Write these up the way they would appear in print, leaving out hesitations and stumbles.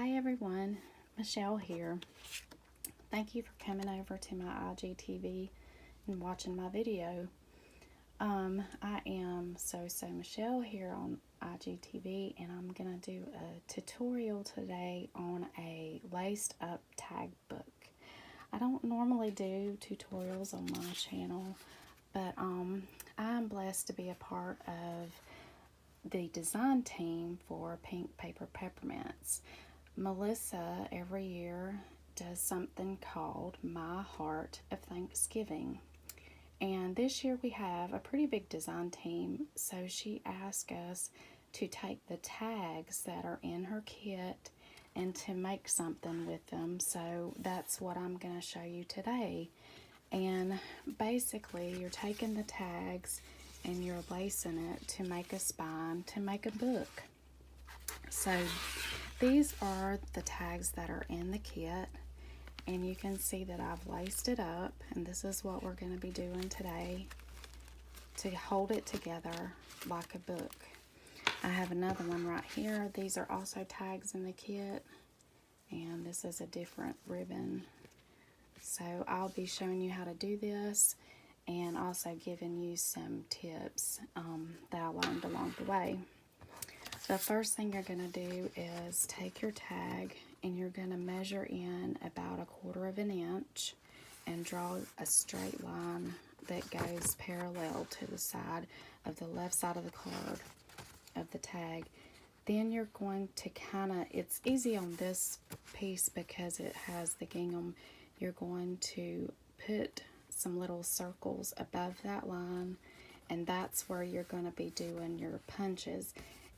Hi everyone, Michelle here. Thank you for coming over to my IGTV and watching my video. I am So Michelle here on IGTV, and I'm gonna do a tutorial today on a laced up tag book. I don't normally do tutorials on my channel, but I'm blessed to be a part of the design team for Pink Paper Peppermints. Melissa every year does something called My Heart of Thanksgiving. And this year we have a pretty big design team, so she asked us to take the tags that are in her kit and to make something with them. So that's what I'm going to show you today. And basically, you're taking the tags and you're lacing it to make a spine to make a book. So these are the tags that are in the kit, and you can see that I've laced it up, and this is what we're going to be doing today to hold it together like a book. I have another one right here. These are also tags in the kit, and this is a different ribbon. So I'll be showing you how to do this and also giving you some tips that I learned along the way. The first thing you're going to do is take your tag and you're going to measure in about 1/4 inch and draw a straight line that goes parallel to the side of the left side of the card of the tag. Then you're going to it's easy on this piece because it has the gingham. You're going to put some little circles above that line, and that's where you're going to be doing your punches.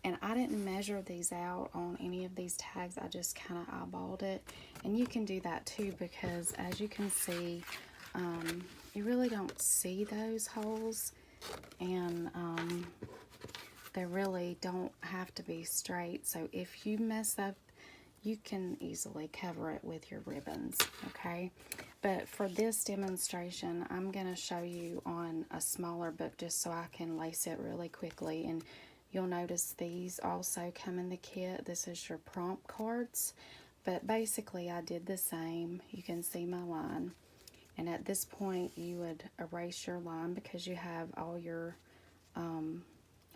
And I didn't measure these out on any of these tags. I just kind of eyeballed it. And you can do that too, because as you can see, you really don't see those holes. And they really don't have to be straight. So if you mess up, you can easily cover it with your ribbons, okay? But for this demonstration, I'm going to show you on a smaller book just so I can lace it really quickly. And you'll notice these also come in the kit. This is your prompt cards, but basically I did the same. You can see my line, and at this point you would erase your line because you have all your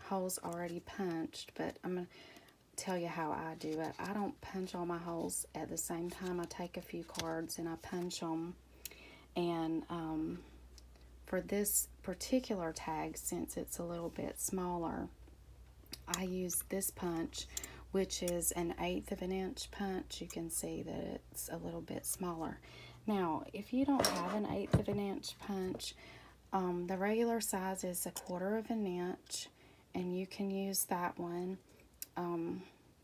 holes already punched. But I'm going to tell you how I do it. I don't punch all my holes at the same time. I take a few cards and I punch them. And for this particular tag, since it's a little bit smaller, I use this punch, which is an 1/8 inch punch. You can see that it's a little bit smaller. Now, if you don't have an 1/8 inch punch, the regular size is 1/4 inch, and you can use that one.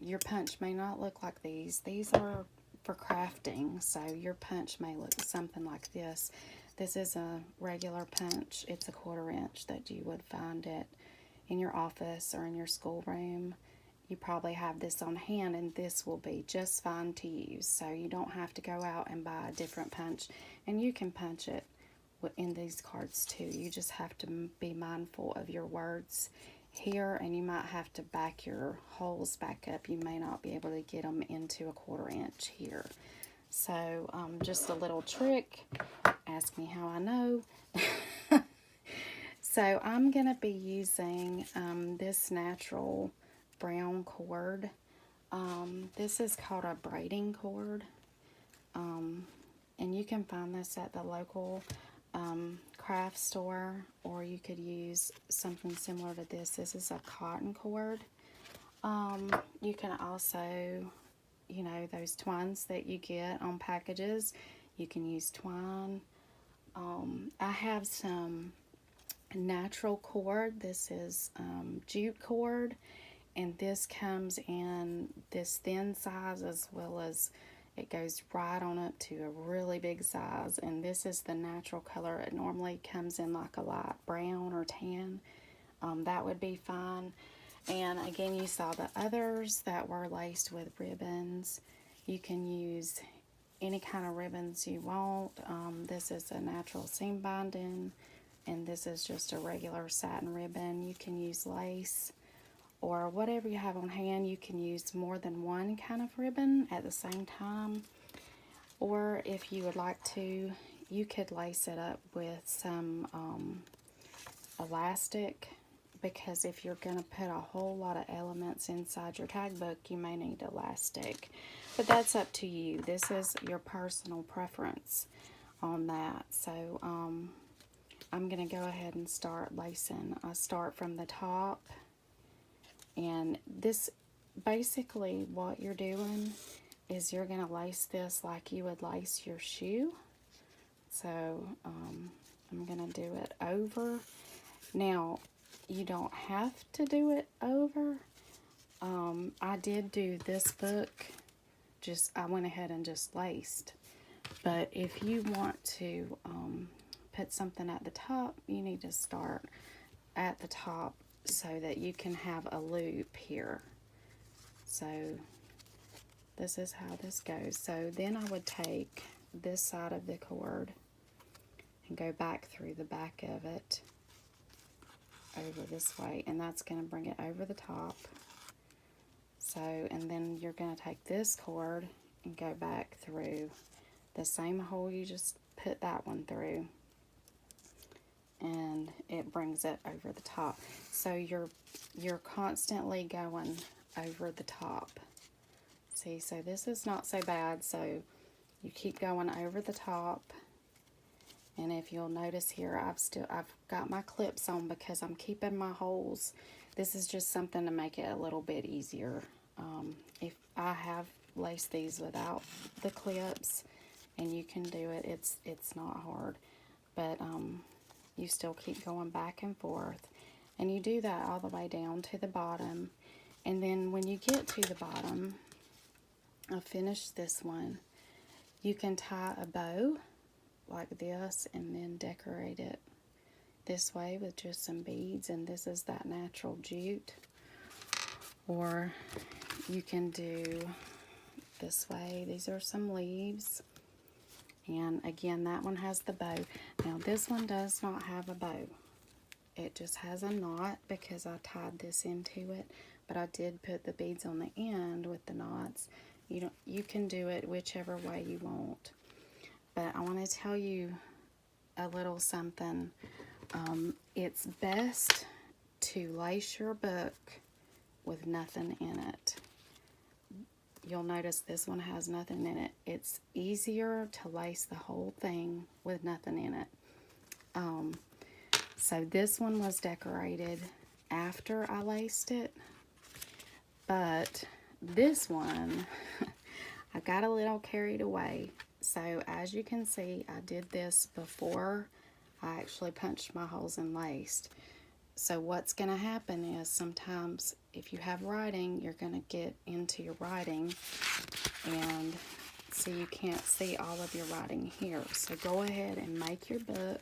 Your punch may not look like these. These are for crafting, so your punch may look something like this. This is a regular punch. It's 1/4 inch that you would find it in your office or in your schoolroom. You probably have this on hand, and this will be just fine to use. So you don't have to go out and buy a different punch, and you can punch it in these cards too. You just have to be mindful of your words here, and you might have to back your holes back up. You may not be able to get them into 1/4 inch here. So just a little trick. Ask me how I know. So I'm going to be using this natural brown cord. This is called a braiding cord. And you can find this at the local craft store, or you could use something similar to this. This is a cotton cord. You can also, those twines that you get on packages, you can use twine. I have some natural cord. This is jute cord, and this comes in this thin size as well as it goes right on up to a really big size. And this is the natural color. It normally comes in like a light brown or tan. That would be fine. And again, you saw the others that were laced with ribbons. You can use any kind of ribbons you want. This is a natural seam binding, and this is just a regular satin ribbon. You can use lace or whatever you have on hand. You can use more than one kind of ribbon at the same time, or if you would like to, you could lace it up with some elastic, because if you're going to put a whole lot of elements inside your tag book, you may need elastic. But that's up to you. This is your personal preference on that. So I'm going to go ahead and start lacing. I start from the top, and this, basically what you're doing is you're going to lace this like you would lace your shoe. So I'm going to do it over. Now, you don't have to do it over. I did do this book, I went ahead and just laced. But if you want to put something at the top, you need to start at the top so that you can have a loop here. So this is how this goes. So then I would take this side of the cord and go back through the back of it over this way, and that's going to bring it over the top. So, and then you're going to take this cord and go back through the same hole you just put that one through, and it brings it over the top. So you're constantly going over the top. See, so this is not so bad. So you keep going over the top. And if you'll notice here, I've got my clips on because I'm keeping my holes. This is just something to make it a little bit easier. If I have laced these without the clips, and you can do it, it's not hard. But you still keep going back and forth, and you do that all the way down to the bottom. And then when you get to the bottom, I'll finish this one. You can tie a bow like this and then decorate it this way with just some beads, and this is that natural jute. Or you can do this way. These are some leaves, and again, that one has the bow. Now this one does not have a bow. It just has a knot because I tied this into it, but I did put the beads on the end with the knots. You can do it whichever way you want. But I want to tell you a little something. It's best to lace your book with nothing in it. You'll notice this one has nothing in it. It's easier to lace the whole thing with nothing in it. So this one was decorated after I laced it. But this one, I got a little carried away. So as you can see, I did this before I actually punched my holes and laced. So what's going to happen is sometimes if you have writing, you're going to get into your writing, and so you can't see all of your writing here. So go ahead and make your book.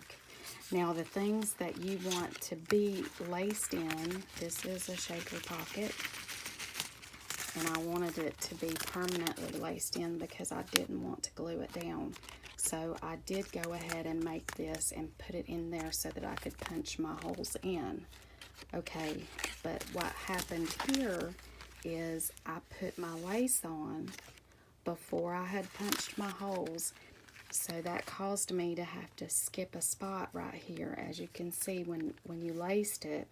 Now the things that you want to be laced in, this is a shaker pocket. And I wanted it to be permanently laced in because I didn't want to glue it down. So I did go ahead and make this and put it in there so that I could punch my holes in. Okay, but what happened here is I put my lace on before I had punched my holes. So that caused me to have to skip a spot right here. As you can see, when you laced it,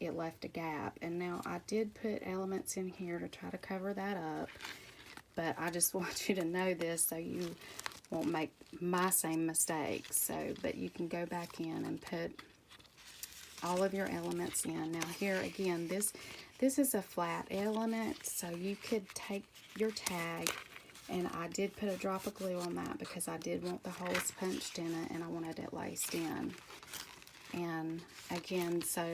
it left a gap. And now I did put elements in here to try to cover that up, but I just want you to know this so you won't make my same mistakes. So, but you can go back in and put all of your elements in. Now here again, this is a flat element, so you could take your tag, and I did put a drop of glue on that because I did want the holes punched in it and I wanted it laced in. And again, so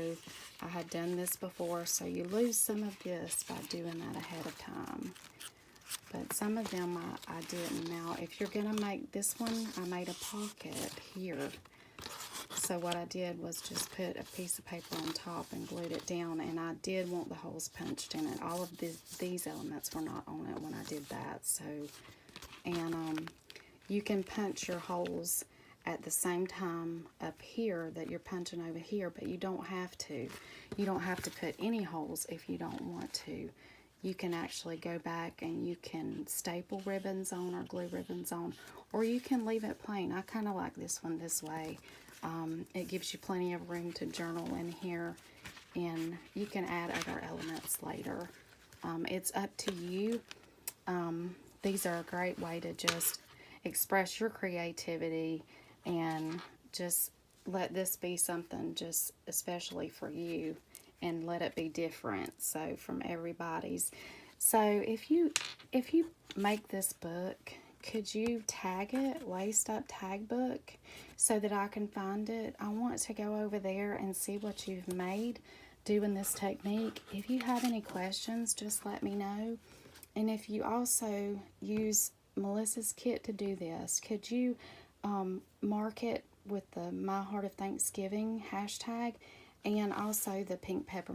I had done this before, so you lose some of this by doing that ahead of time. But some of them I didn't. Now, if you're going to make this one, I made a pocket here. So what I did was just put a piece of paper on top and glued it down, and I did want the holes punched in it. All of these elements were not on it when I did that. So, and you can punch your holes at the same time up here that you're punching over here, but you don't have to. You don't have to put any holes if you don't want to. You can actually go back and you can staple ribbons on or glue ribbons on, or you can leave it plain. I kind of like this one this way. It gives you plenty of room to journal in here, and you can add other elements later. It's up to you. These are a great way to just express your creativity and just let this be something just especially for you, and let it be different so from everybody's. So if you make this book, could you tag it Laced Up Tag Book so that I can find it? I want to go over there and see what you've made doing this technique. If you have any questions, just let me know. And if you also use Melissa's kit to do this, could you mark it with the My Heart of Thanksgiving hashtag, and also the pink paper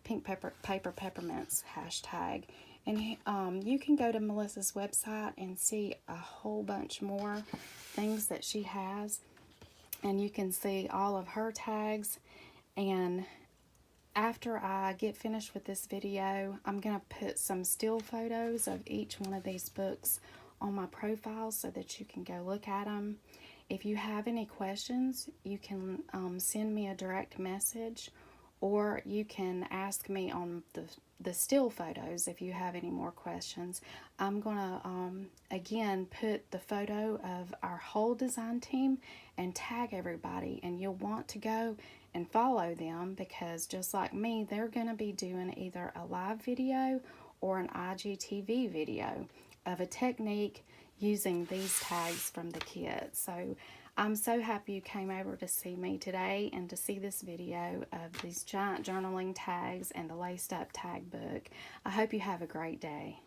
peppermints hashtag. And you can go to Melissa's website and see a whole bunch more things that she has, and you can see all of her tags. And after I get finished with this video, I'm going to put some still photos of each one of these books on my profile so that you can go look at them. If you have any questions, you can send me a direct message, or you can ask me on the still photos if you have any more questions. I'm going to, again, put the photo of our whole design team and tag everybody, and you'll want to go and follow them, because just like me, they're going to be doing either a live video or an IGTV video of a technique using these tags from the kit. So I'm so happy you came over to see me today and to see this video of these giant journaling tags and the Laced Up Tag Book. I hope you have a great day.